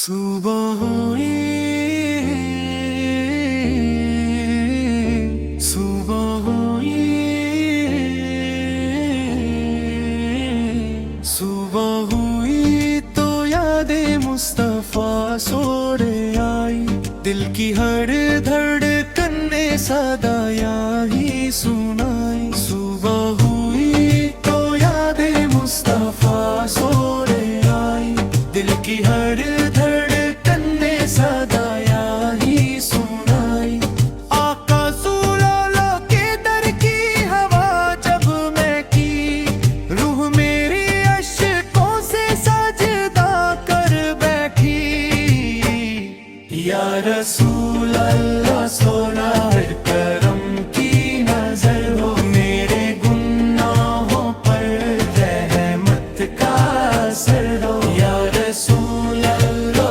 सुबह हुई, सुबह हुई, सुबह हुई तो यादें मुस्तफा सोड़े आई। दिल की हर धड़कन ने सदाया ही सुनाई। सुबह हुई तो यादें मुस्तफा सोड़े आई। दिल की हर धड़कन ने सदाया ही सुनाई। आका सुलाला के दर की हवा जब मैं की, रूह मेरी अश्कों से सजदा कर बैठी। या रसूल अल्लाह सोना करम की नजर हो, मेरे गुनाहों पर रहमत का असर हो। या रसूल अल्लाह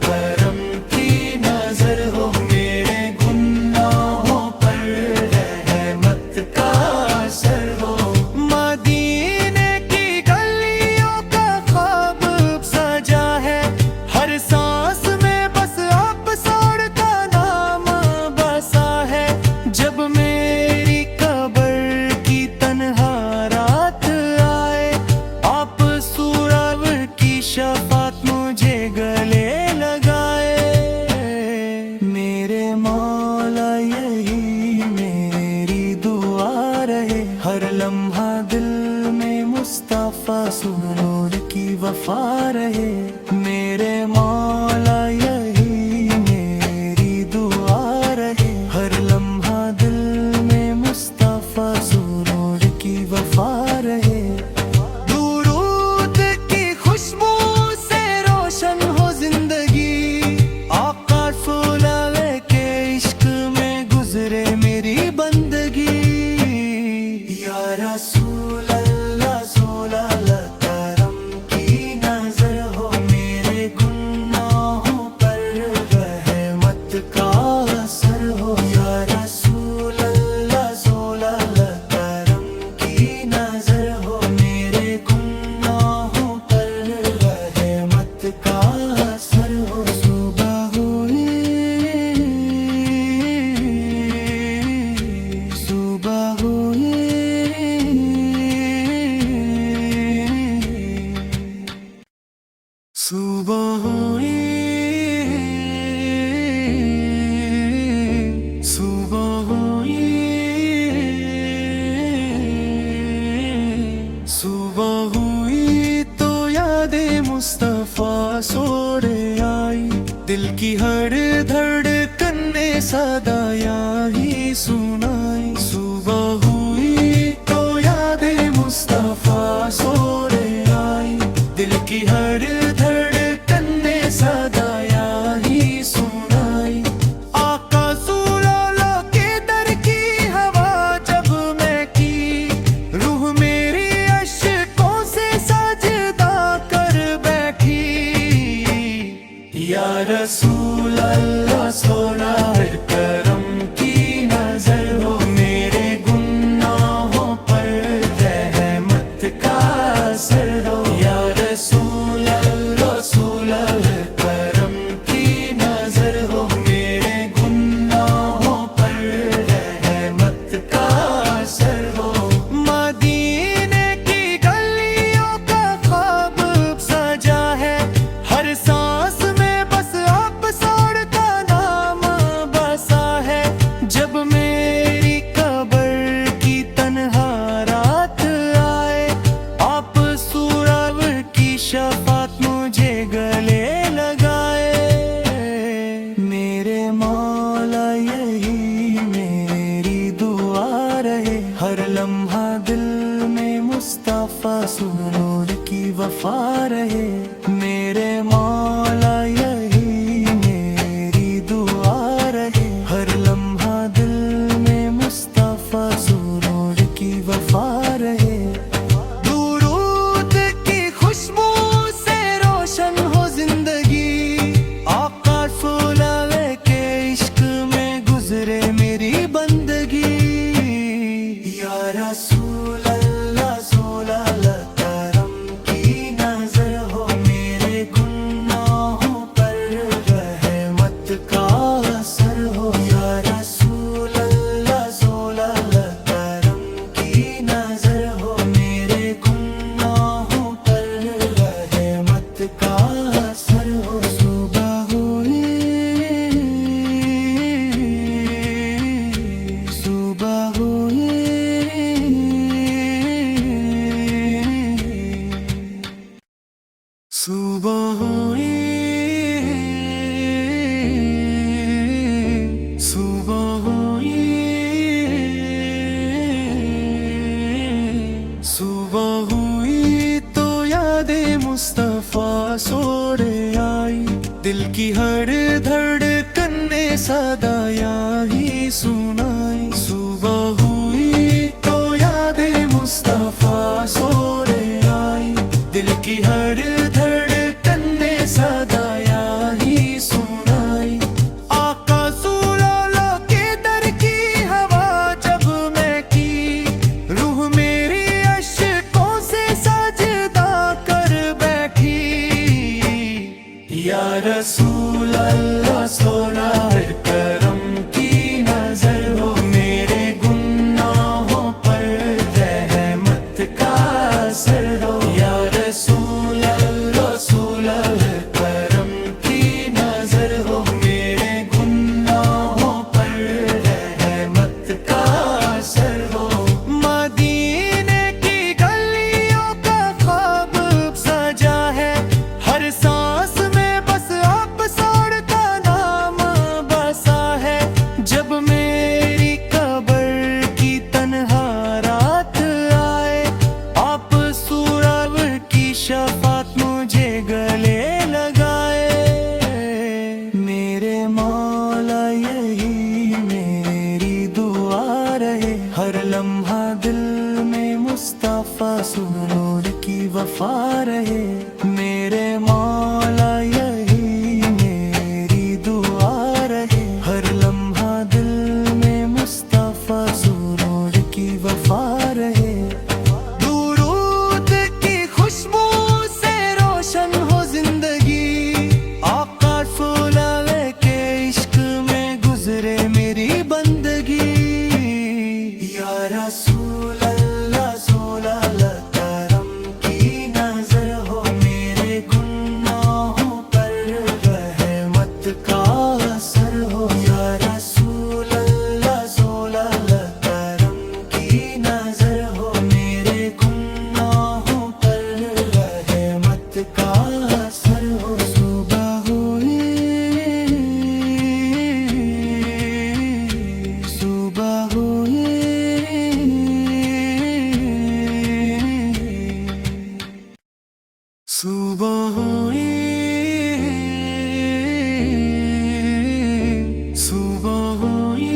करम की नजर हो, मेरे गुनाहों पर रहमत का असर हो। मदीने की गलियों का ख्वाब सजा है, हर सांस में बस आप सर का नाम बसा है। जब मेरी कब्र की तन्हा रात आए, आप सूरव की शफात मुझे गले लगाए। मेरे मौला यही मेरी दुआ रहे, हर लम्हा दिल में मुस्तफा सुरूर की वफा रहे। मेरे मौला यही मेरी दुआ रहे, हर लम्हा दिल में मुस्तफा सुरूर की वफा रहे। दुरूद की खुशबू से रोशन हो जिंदगी, आका सुलावे के इश्क में गुजरे मेरी बंदगी। या रसूल अल्लाह सोलाला करम की नजर हो, मेरे गुनाहों पर रहमत का असर हो। या रसूल अल्लाह सोलाला करम की नजर हो, मेरे गुनाहों पर रहमत का असर हो। सुबह हुई, सुबह हुई, सुबह हुई, सुबह हुई, सुबह हुई तो यादें मुस्तफा सोड़े आई। दिल की हर धड़कन ने सदाया ही सुनाई। सुबह हुई तो यादें मुस्तफा सोड़े आई। दिल की हर धड़कन ने सदाया ही सुनाई। आका सुलाला के दर की हवा जब मैं की, रूह मेरी अश्कों से सजदा कर बैठी। या रसूल अल्लाह सोना करम की नजर हो, मेरे गुनाहों पर रहमत का असर हो। या रसूल अल्लाह करम की नजर हो, मेरे गुनाहों पर रहमत का असर हो। मदीने की गलियों का ख्वाब सजा है, हर सांस में बस आप सर का सुबह हुई, सुबह हुई, सुबह हुई तो यादें मुस्तफा सोरे आई। दिल की हर धड़कन ने सदा यही सुनाई। सुबह हुई तो यादें मुस्तफा सोरे आई। दिल की हर धड़कन ने सदा यही सुनाई। आका सुलाला के दर की हवा जब मैं की, रूह मेरी अश्कों से सजदा कर बैठी। या रसूल अल्लाह सोना करम की नजर हो, मेरे गुनाहों पर रहमत का असर हो। या रसूल अल्लाह करम की नजर हो, मेरे गुनाहों पर रहमत का असर हो। मदीने की गलियों का ख्वाब सजा है, हर सांस में बस आप सर का नाम बसा है। जब मेरी कब्र की तन्हा रात आए, आप सूरव की शफात मुझे गले लगाए। मेरे मौला यही मेरी दुआ रहे, हर लम्हा दिल में मुस्तफा सुरूर की वफा रहे। मेरे मौला यही मेरी दुआ रहे, हर लम्हा दिल में मुस्तफा सुरूर की वफा रहे। दुरूद की खुशबू से रोशन हो जिंदगी, आका सोलह के इश्क में गुजरे मेरी बंदगी। या रसूल अल्लाह सोलह करम की नजर हो, मेरे गुनाहों पर रहमत का असर हो। या रसूल अल्लाह सोलह करम की नजर हो, मेरे गुनाहों पर रहमत का असर हो। सुबह हुई, सुबह हुई, सुबह हुई, सुबह हुई,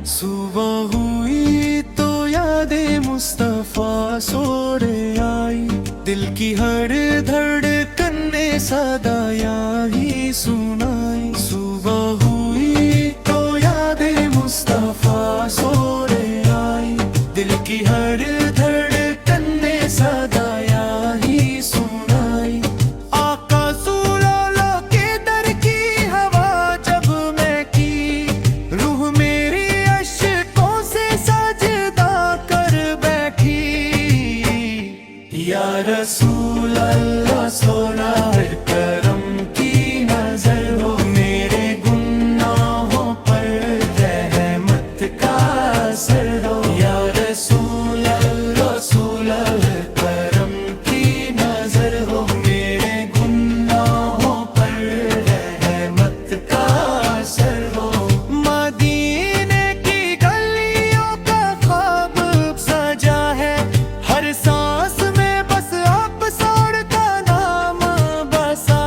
सुबह हुई तो यादें मुस्तफा सोरे आई। दिल की हर धड़कन ने सदा यही सुनाई। सुबह हुई तो यादें मुस्तफा सोरे आई। दिल की हर धड़कन ने सदा यही सुनाई। आका सुलाला के दर की हवा जब मैं की, रूह मेरी अश्कों से सजदा कर बैठी। या रसूल अल्लाह सोना करम की नजर हो, मेरे गुनाहों पर रहमत का असर हो। या रसूल अल्लाह करम की नजर हो, मेरे गुनाहों पर रहमत का असर हो। मदीने की गलियों का ख्वाब सजा है, हर सांस में बस आप सर का नाम बसा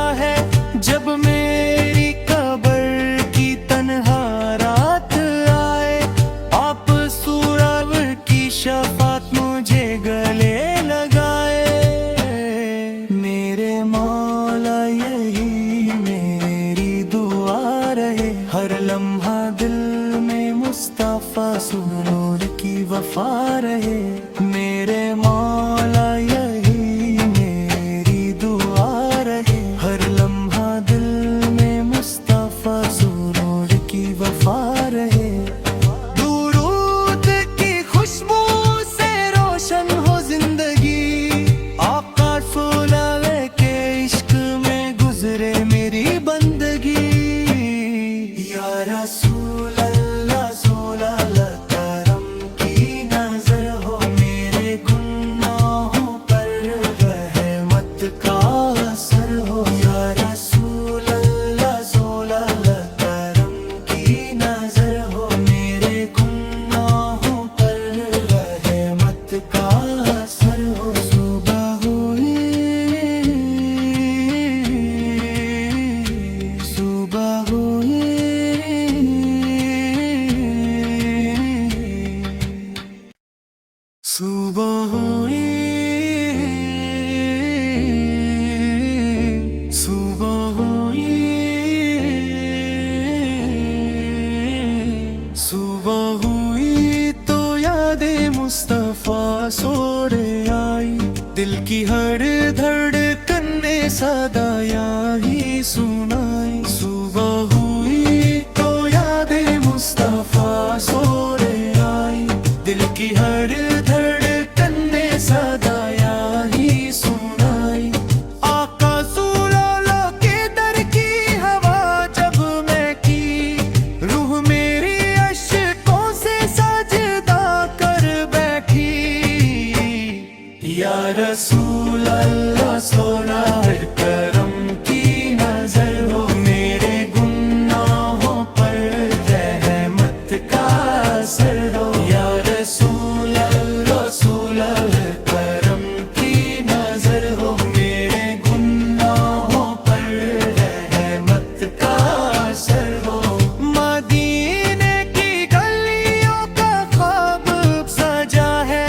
दिल की हर धड़कन ने सदा यही सुनाई। सुबह हुई तो यादें मुस्तफा सो रहे आई, दिल की हर धड़कन ने सदा यही सुनाई। आका सुलाला के दर की हवा जब मैं की, रूह मेरी अश्कों से सजदा कर बैठी। या रसूल अल्लाह सोना हर करम की नजर हो, मेरे गुनाहों पर रहमत का असर हो। या रसूल अल्लाह हर करम की नजर हो, मेरे गुनाहों पर रहमत का असर हो। मदीने की गलियों का ख्वाब सजा है,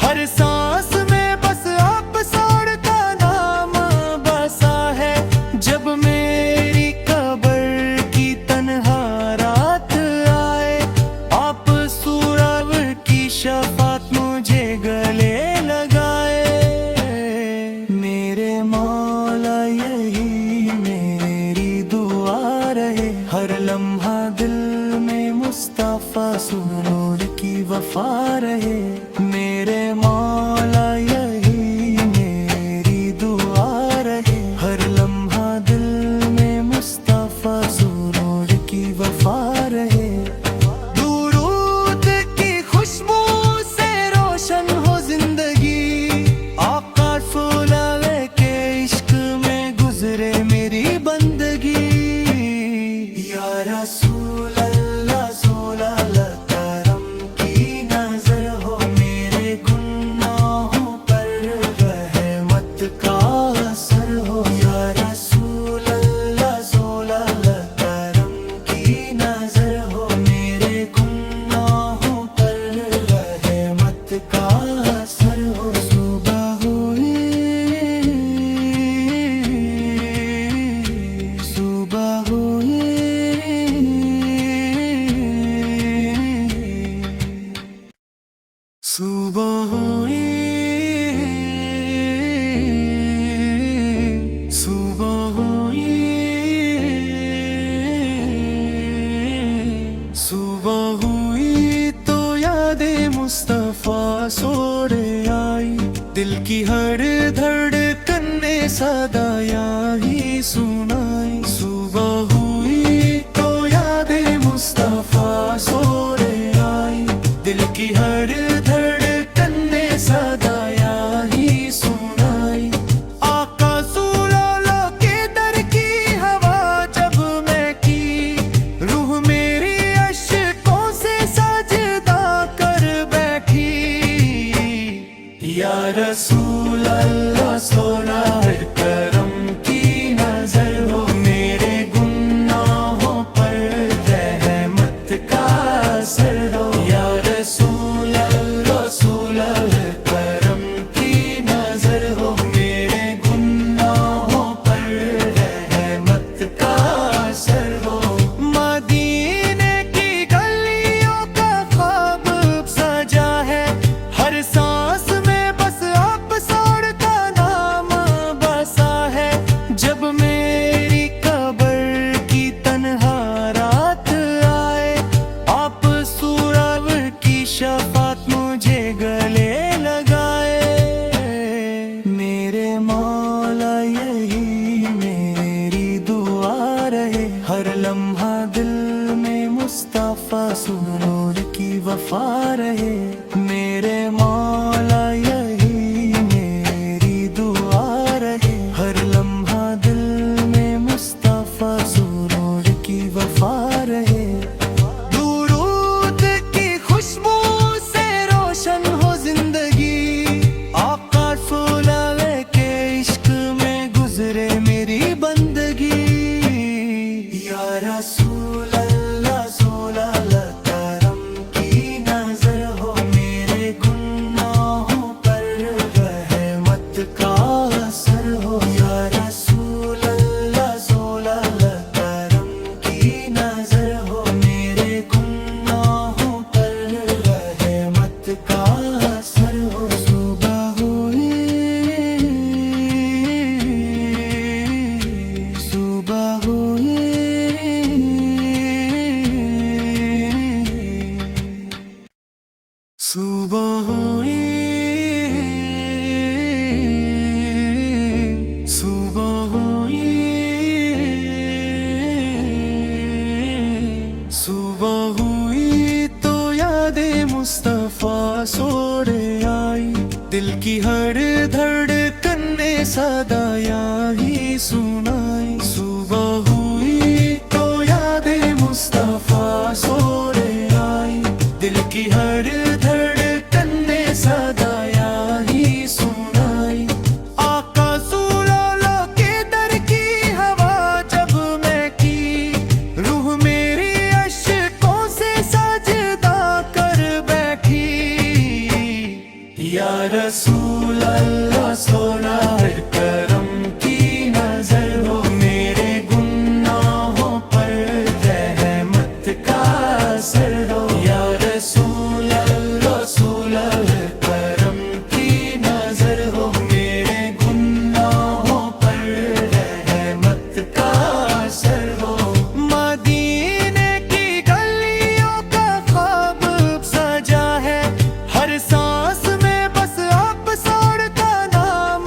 हर सांस जब मेरी कब्र की तन्हा रात आए, आप सूरव की शफात मुझे गले लगाए। मेरे मौला यही मेरी दुआ रहे, हर लम्हा दिल में मुस्तफा सुरूर की वफा रहे। मेरे मौला यही मेरी दुआ रहे, हर लम्हा दिल में मुस्तफा सुरूर की वफा रहे। दुरूद की खुशबू से रोशन हो जिंदगी, आका सोलावे के इश्क में गुजरे मेरी बंदगी। या रसूल अल्लाह सोलाला करम की नजर हो, मेरे गुनाहों पर रहमत का असर हो। या रसूल अल्लाह सोलाला करम की नजर हो, मेरे गुनाहों पर रहमत का असर हो। सुबह हुई, सुबह हुई, सुबह हुई, सुबह हुई, सुबह हुई तो यादें मुस्तफा सो रहे आई, दिल की हर धड़कन ने सदा यही सुनाई। सुबह हुई तो यादें मुस्तफा सो रहे आई, दिल की हर धड़कन ने सदा यही सुनाई। आका सुलाला के दर की हवा जब मैं की, रूह मेरी अश्कों से सजदा कर बैठी। या रसूल अल्लाह सोना हर करम की नजर हो, मेरे गुनाहों पर रहमत का असर हो। या रसूल अल्लाह हर करम की नजर हो, मेरे गुनाहों पर रहमत का असर हो। मदीने की गलियों का ख्वाब सजा है, हर सांस में बस आप सौर का नाम बसा है। जब मेरी कब्र की तन्हा रात आए, आप सूरव की शफात मुझे गले लगाए। मेरे मौला यही मेरी दुआ रहे, हर लम्हा दिल में मुस्तफा सुरूर की वफा रहे। मेरे मौला यही मेरी दुआ रहे, हर लम्हा दिल में मुस्तफा सुरूर की वफा रहे। दुरूद की खुशबू से रोशन हो जिंदगी, आका सोलावे के इश्क में गुजरे मेरी बंदगी। या रसूल अल्लाह सोलाला करम की नजर हो, हर धड़कन ने सदा यही सुनाई। सुबह हुई तो यादें मुस्तफा सो रे आई, दिल की हर धड़कन ने सदा यही सुनाई। आका सुलाला के दर की हवा जब मैं की, रूह मेरी अश्कों से सजदा कर बैठी। या रसूल अल्लाह सोना हर करम की नजर हो, मेरे गुनाहों पर रहमत का असर हो। या रसूल अल्लाह हर करम की नजर हो, मेरे गुनाहों पर रहमत का असर हो। मदीने की गलियों का ख्वाब सजा है, हर सांस में बस आप सौड़ का नाम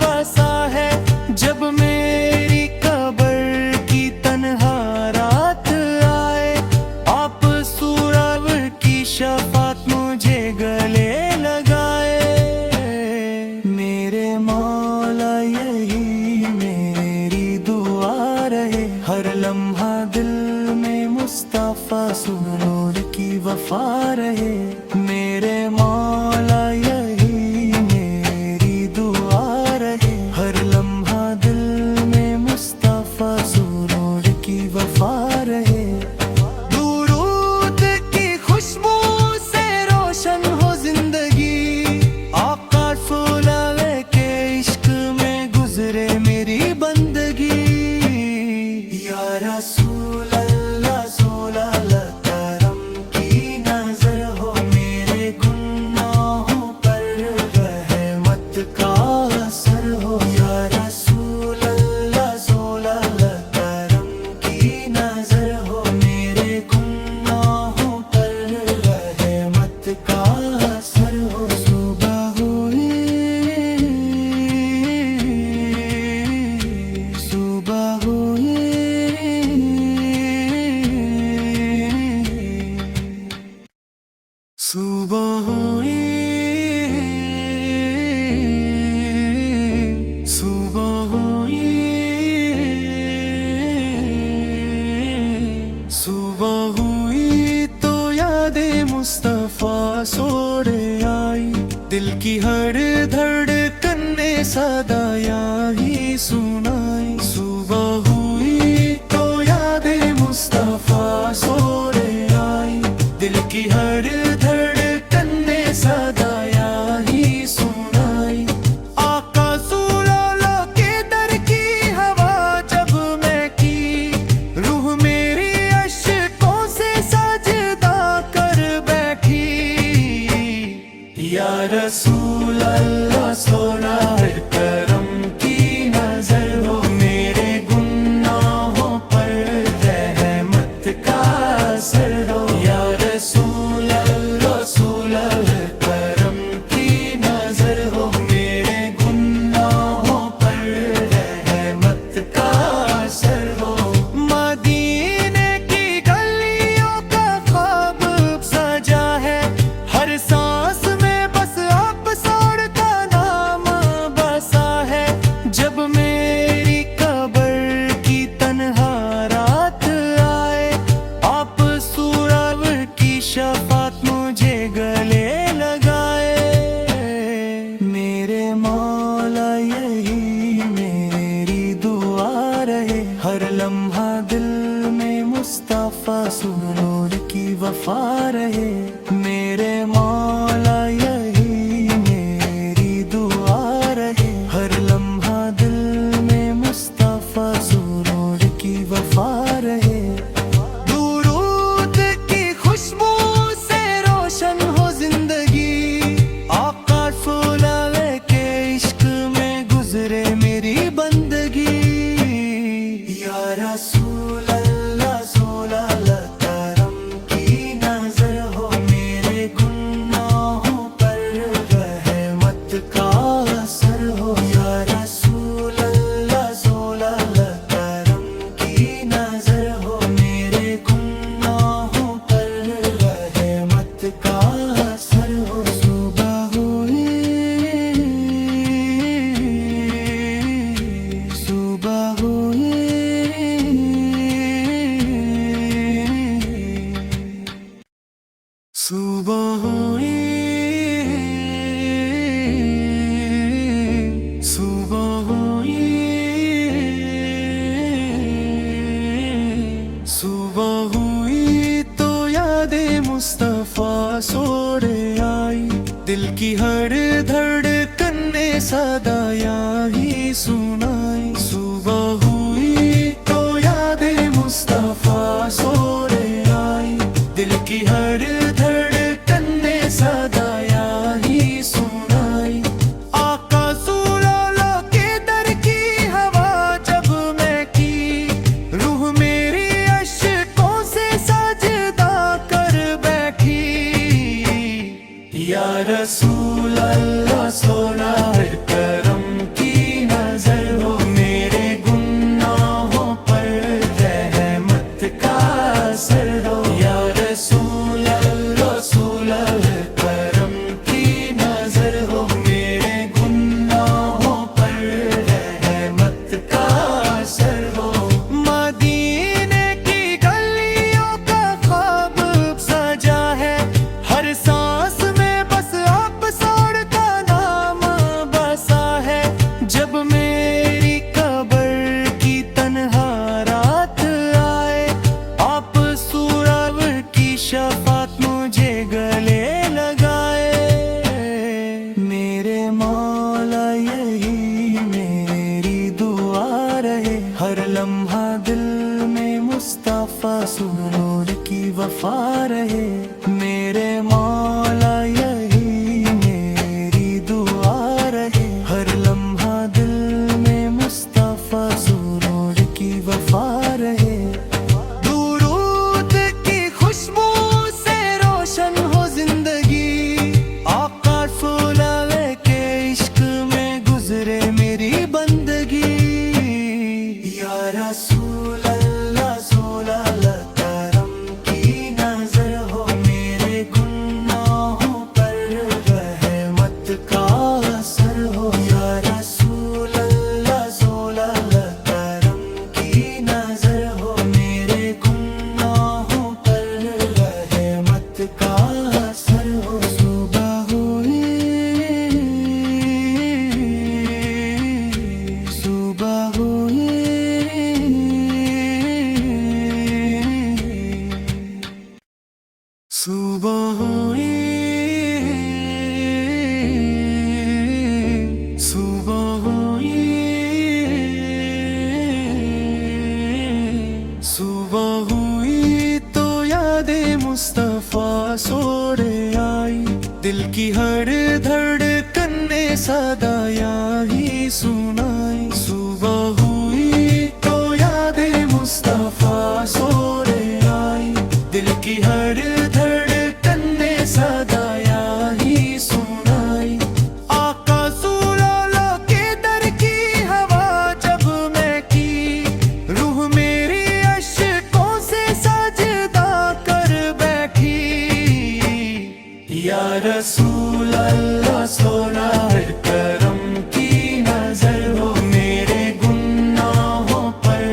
बसा है। जब मेरी कब्र की तन्हा रात आए, आप सूरव की शफात मुझे गले लगाए। मेरे मौला यही मेरी दुआ रहे, हर लम्हा दिल में मुस्तफा सुरूर की वफा रहे। मेरे मौला यही मेरी दुआ रहे, हर लम्हा दिल में मुस्तफा सुरूर की वफा रहे। दुरूद की खुशबू से रोशन हो जिंदगी, आका सुलाले के इश्क में गुजरे मेरी बंदगी। या रसूल अल्लाह सोलाला करम की नजर हो, मेरे गुनाहों पर रहमत का असर हो। या रसूल अल्लाह सोलाला करम की नजर हो, मेरे गुनाहों पर रहमत का असर हो। सुबह हुई, सुबह हुई, सुबह हुई, सुबह हुई, सुबह हुई तो यादें मुस्तफा सो रे आई, दिल की हर धड़कन ने सदा यही सुनाई। सुबह हुई तो यादें मुस्तफा सो रे आई, दिल की हर धड़कन ने सदा यही सुनाई। आका सुलाला के दर की हवा जब मैं की, रूह मेरी अश्कों से सजदा कर बैठी। या रसूल अल्लाह सोना हर करम की नजर हो, मेरे गुनाहों पर रहमत का असर हो। या रसूल अल्लाह हर करम की नजर हो, मेरे गुनाहों पर रहमत का असर हो। मदीने की गलियों का ख्वाब सजा है, हर सांस में बस आप सौड़ का नाम बसा है। जब मेरी कब्र की तन्हा रात आए, आप सूरव की शफात मुझे गले लगाए। मेरे मौला यही मेरी दुआ रहे, हर लम्हा दिल में मुस्तफा सुरूर की वफा रहे। मेरे मौला यही मेरी दुआ रहे, हर लम्हा दिल में मुस्तफा सुरूर की वफा रहे। दुरूद की खुशबू से रोशन हो जिंदगी, आका सुलाले के इश्क में गुजरे मेरी बंदगी। या रसूल अल्लाह सोलाला करम की नजर हो, की हर धड़कन ने सदाया ही सुनाई। सुबह हुई तो यादें मुस्तफा सो रे आई। दिल की हर धड़कन ने सदाया ही सुनाई। आका सुलाला के दर की हवा जब मैं की, रूह मेरी अश्कों से सजदा कर बैठी। या रसूल अल्लाह सोना है करम की नजर हो, मेरे गुनाहों पर रहमत का असर हो। या रसूल अल्लाह करम की नजर हो, मेरे गुनाहों पर रहमत का असर हो। मदीने की गलियों का ख्वाब सजा है, हर सांस में बस आप सौड़ का नाम बसा है। जब मेरी कब्र की तन्हा रात आए, आप सूरव की शफात मुझे गले लगाए। मेरे मौला यही मेरी दुआ रहे, हर लम्हा दिल में मुस्तफा सुरूर की वफा रहे। मेरे मौला यही मेरी दुआ रहे, हर लम्हा दिल में मुस्तफा सुरूर की वफा रहे। दुरूद की खुशबू से रोशन हो जिंदगी, आका फुलावे के इश्क में गुजरे मेरी बंदगी। या रसूल अल्लाह सोलह करम की नजर हो, मेरे गुनाहों पर रहमत का असर हो। या रसूल अल्लाह सोलह करम की नजर हो, मेरे गुनाहों पर रहमत का असर हो। सुबह हुई, सुबह हुई, सुबह हुई, सुबह हुई, सुबह हुई तो यादें मुस्तफा सो रे आई। दिल की हर धड़कन ने सदाया ही सुनाई। सुबह हुई तो यादें मुस्तफा सो रे आई। दिल की हर धड़कन ने सदाया ही सुनाई। आका सुलाला के दर की हवा जब मैं की, रूह मेरी अश्कों से सजदा कर बैठी। या रसूल अल्लाह सोना है करम की नजर हो, मेरे गुनाहों पर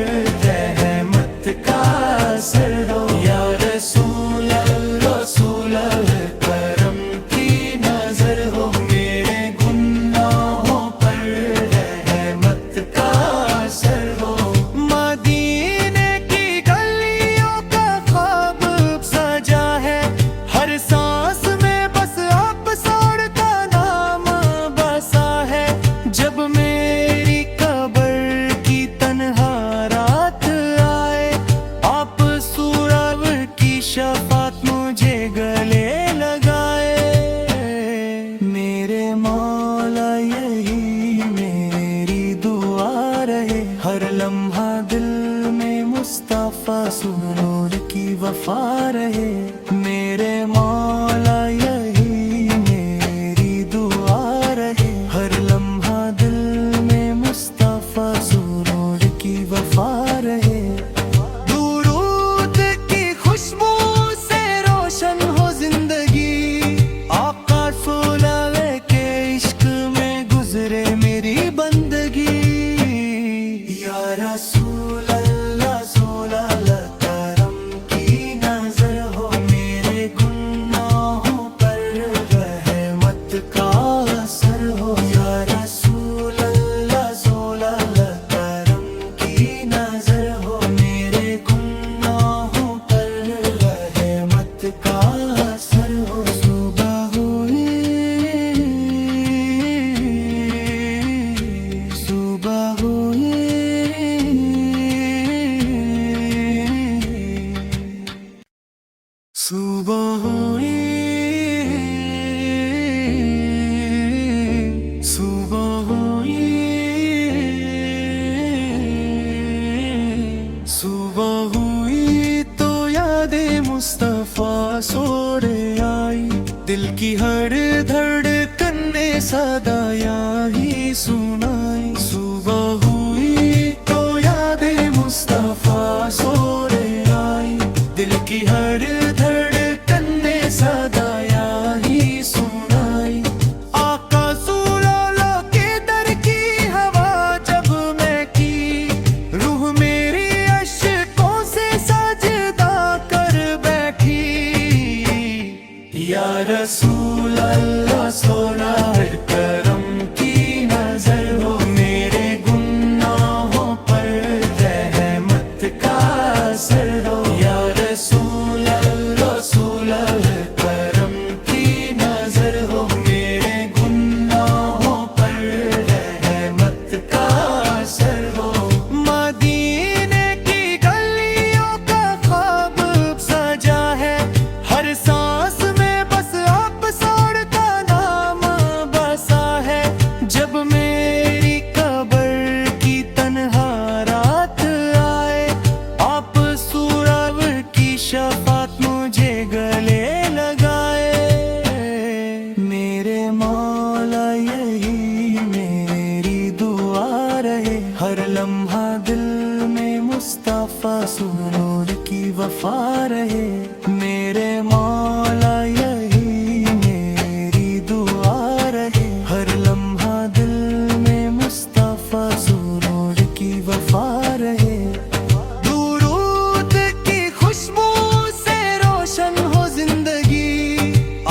रहमत का असर हो। या रसूल अल्लाह करम की नजर हो, मेरे गुनाहों पर रहमत का असर हो। मदीने की गलियों का ख्वाब सजा है, हर सांस में बस आप सौड़ का नाम बसा है। जब मेरी कब्र की तन्हा रात आए, आप सूरव की शफात मुझे गले लगाए। मेरे मौला यही मेरी दुआ रहे, हर लम्हा दिल में मुस्तफा सुरूर की वफा रहे। मेरे मौला यही मेरी दुआ रहे, हर लम्हा दिल में मुस्तफा सुरूर की वफा रहे। दुरूद की खुशबू से रोशन हो जिंदगी, आका फुलावे के इश्क में गुजरे मेरी बंदगी। या रसूल अल्लाह सोलह करम की नजर हो, मेरे गुनाहों पर रहमत का असर हो। या रसूल अल्लाह सोलह करम की नजर हो, मेरे गुनाहों पर रहमत का असर हो। सुबह हुई, दिल की हर धड़कन ने सदा यही सुनाई। सुबह हुई तो यादें मुस्तफा सो रहे आई, दिल की हर धड़कन ने सदा यही सुनाई। आका सुलाला के दर की हवा जब मैं की, रूह मेरी अश्कों से सजदा कर बैठी। या रसूल अल्लाह सोना करम की नजर हो, मेरे गुनाहों पर रहमत का असर हो। या रसूल अल्लाह करम की नजर हो, मेरे गुनाहों पर रहमत का असर हो। मदीने की गलियों का ख्वाब सजा है, हर सांस में बस आप सर का नाम बसा है। जब मेरी कब्र की तन्हा रात आए, आप सूरव की शफात मुझे गले लगाए। मेरे मौला यही मेरी दुआ रहे, हर लम्हा दिल में मुस्तफा सुरूर की वफा रहे। मेरे मौला यही मेरी दुआ रहे, हर लम्हा दिल में मुस्तफा सुरूर की वफा रहे। दुरूद की खुशबू से रोशन हो जिंदगी,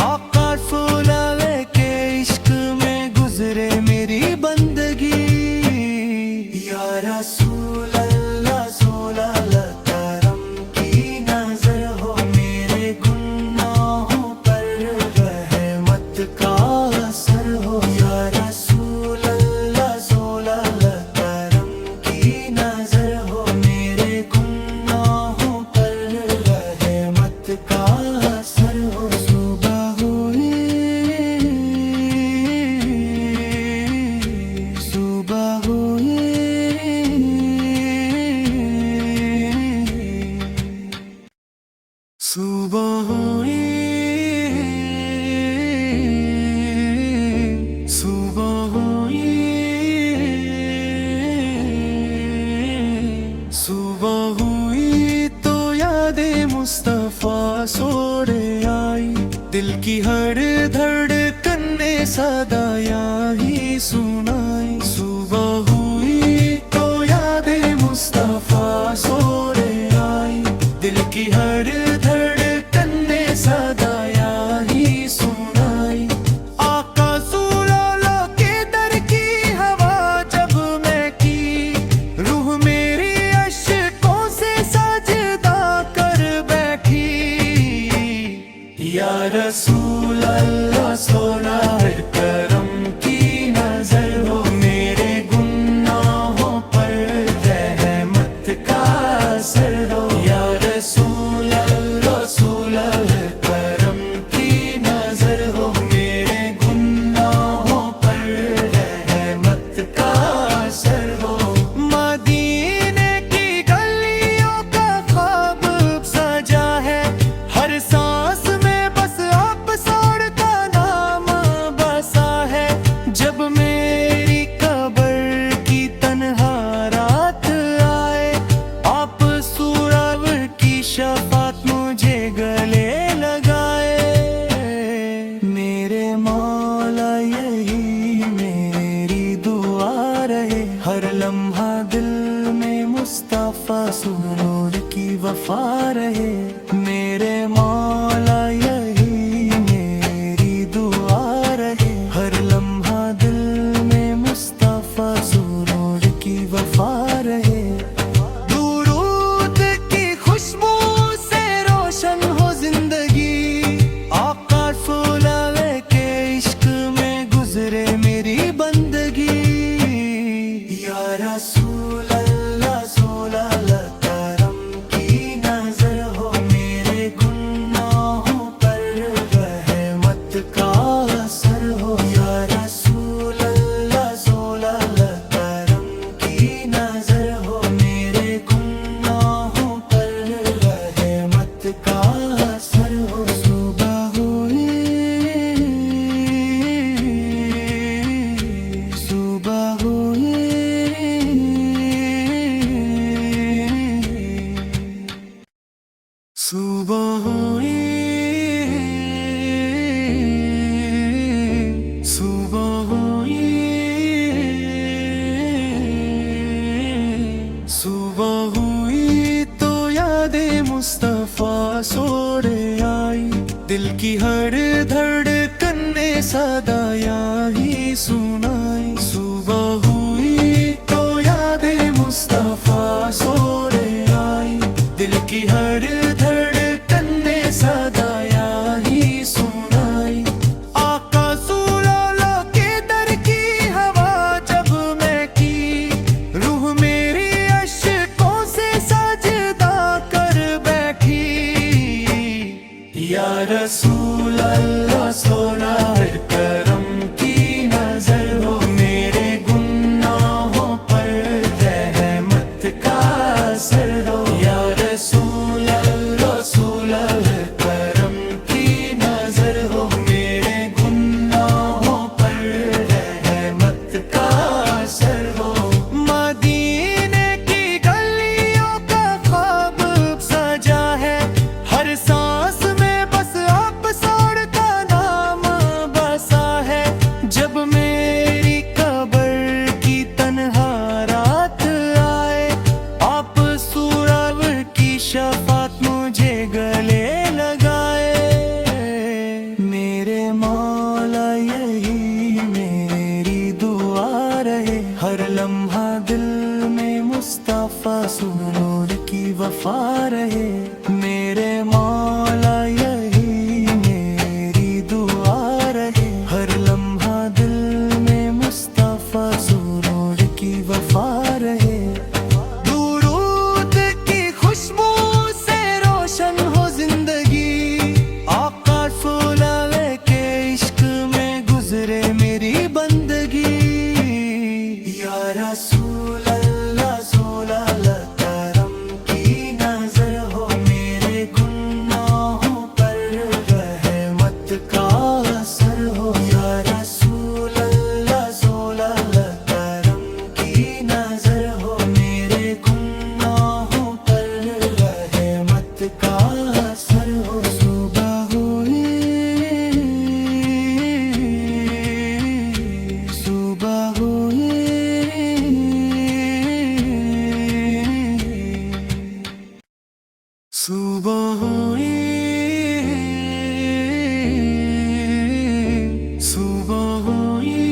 आका सोलवे के इश्क में गुजरे मेरी बंदगी। या रसूल अल्लाह सोलह करम की नजर हो, मेरे गुनाहों पर रहमत का असर हो। या रसूल अल्लाह सोलह करम की नजर हो, मेरे गुनाहों पर रहमत का असर हो। सुबह हुई, सुबह हुई, सुबह हुई, सुबह हुई, सुबह हुई तो यादें मुस्तफा सो रहे आई, दिल की हर धड़कन ने सदा यही सुनाई। सुबह हुई तो यादें मुस्तफा सो रहे आई, दिल की हर धड़कन ने सदा यही सुनाई। आका सुलाला के दर की हवा जब मैं की, रूह मेरी अश्कों से सजदा कर बैठी। या रसूल अल्लाह सोना करम की नजर हो, मेरे गुनाहों पर रहमत का असर हो। या रसूल अल्लाह करम की नजर हो, मेरे गुनाहों पर रहमत का असर हो। मदीने की गलियों का ख्वाब सजा है, हर सांस में बस आप सर का नाम बसा है। जब मेरी कब्र की तन्हा रात आए, आप सूरव की शफात मुझे गले लगाए। मेरे मौला यही मेरी दुआ रहे, हर लम्हा दिल में मुस्तफा सुरूर की वफा रहे। मेरे मौला यही मेरी दुआ रहे, हर लम्हा दिल में मुस्तफा सुरूर की वफा रहे। दुरूद की खुशबू से रोशन हो जिंदगी, आका सोलवे के इश्क में गुजरे मेरी बंदगी। या रसूल अल्लाह सोलह करम की नजर हो, सुबह हुई तो यादें मुस्तफा सोड़े आई, दिल की हर धड़कन ने सदाया ही सुनाई। सुबह हुई तो यादें मुस्तफा सोड़े आई, दिल की हर धड़कन ने सदाया ही सुनाई। आका सुलाला के दर की हवा जब मैं की, रूह मेरी अश्कों से सजदा कर बैठी। या रसूल अल्लाह सोना करम की नजर हो, मेरे गुनाहों पर रहमत का असर हो। या रसूल अल्लाह करम की नजर हो, मेरे गुनाहों पर रहमत का असर हो। मदीने की गलियों का ख्वाब सजा है, हर सांस में बस आप सर का नाम बसा है। जब मेरी कब्र की तन्हा रात आए, आप सूरव की शफात मुझे गले लगाए। मेरे मौला यही मेरी दुआ रहे, हर लम्हा दिल में मुस्तफा सुरूर की वफा रहे। मेरे मौला यही मेरी दुआ रहे, हर लम्हा दिल में मुस्तफा सुरूर की वफा रहे। दुरूद की खुशबू से रोशन हो जिंदगी, आका सोलवे के इश्क में गुजरे मेरी बंदगी। या रसूल अल्लाह सोलह करम की नजर हो, मेरे गुनाहों पर रहमत का असर हो। या रसूल अल्लाह सोलह करम की नजर हो, मेरे गुनाहों पर रहमत का असर हो। सुबह हुई, सुबह हुई, सुबह हुई, सुबह हुई,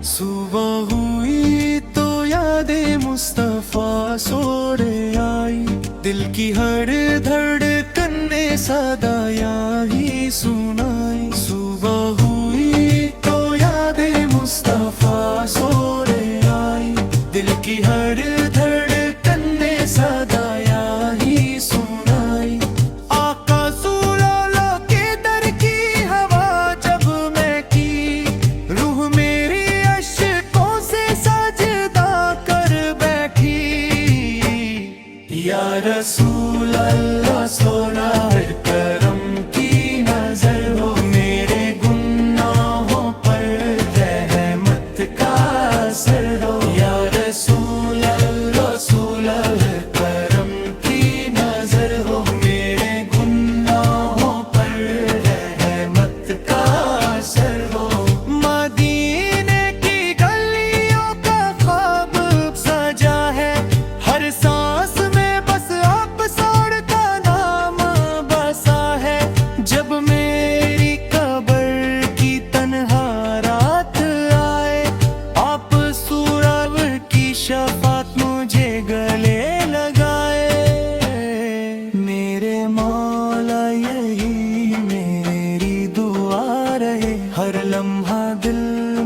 सुबह हुई तो यादें मुस्तफा सोड़े आई, दिल की हर धड़कन ने सदाया ही सुनाई। सुबह हुई तो यादें मुस्तफा सोड़े आई, दिल की हर धड़कन ने सदाया ही सुनाई। आका सुलाला के दर की हवा जब मैं की, रूह मेरी अश्कों से सजदा कर बैठी। या रसूल अल्लाह सोना करम की नजर हो, मेरे गुनाहों पर रहमत का असर हो। या रसूल अल्लाह करम की नजर हो, मेरे गुनाहों पर रहमत का असर हो। मदीने की गलियों का ख्वाब सजा है, हर सांस में बस आप सर का नाम बसा है। जब मेरी कब्र की तन्हा रात आए, आप सूरव की शफात मुझे गले लगाए। मेरे मौला यही मेरी दुआ रहे, हर लम्हा दिल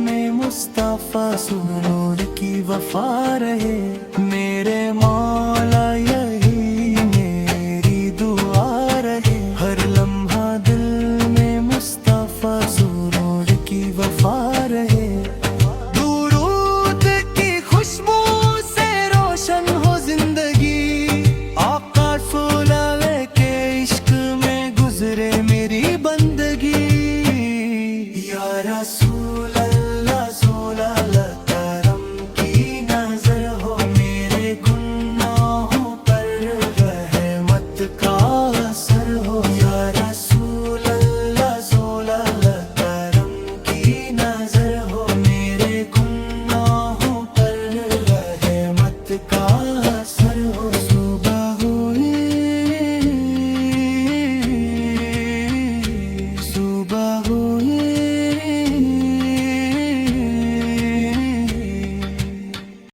में मुस्तफा सुरूर की वफा रहे। मेरे मौला यही मेरी दुआ रहे, हर लम्हा दिल में मुस्तफा सुरूर की वफा रहे। दुरूद की खुशबू से रोशन हो जिंदगी, आका सोलवे के इश्क में गुजरे मेरी बंदगी। या रसूल अल्लाह सोलह करम की नजर हो, मेरे का